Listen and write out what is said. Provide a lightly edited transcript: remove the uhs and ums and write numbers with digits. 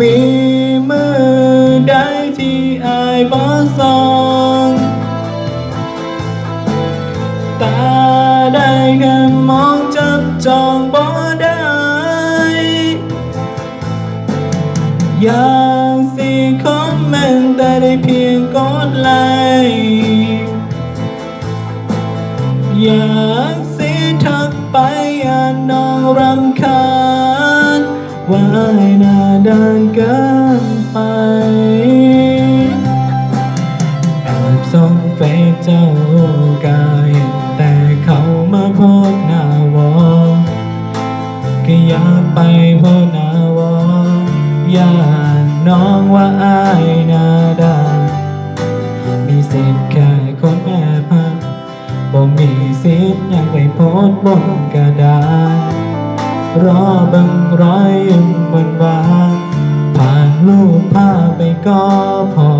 มีมือใดที่อายบ่ส่องตาได้แค่มองจับจองบ่ได้อยากสิคอมเมนต์แต่ได้เพียงกดไลค์อยากสิทักไปอย่าน้องรำคาญว่าอายหน้าด้านเกินไปแอบส่องเฟซเจ้ากายแต่เขามาโพสหน้าวอก็อยากไปโพสหน้าวอย่าน้องว่าอายหน้าด้านมีสิทธิ์แค่คนแอบหักบ่มีสิทธิ์อยากไปโพสบนกระดาษรอเบิ่งรอยยิ้มหวานผ่านรูปภาพไปก็พอ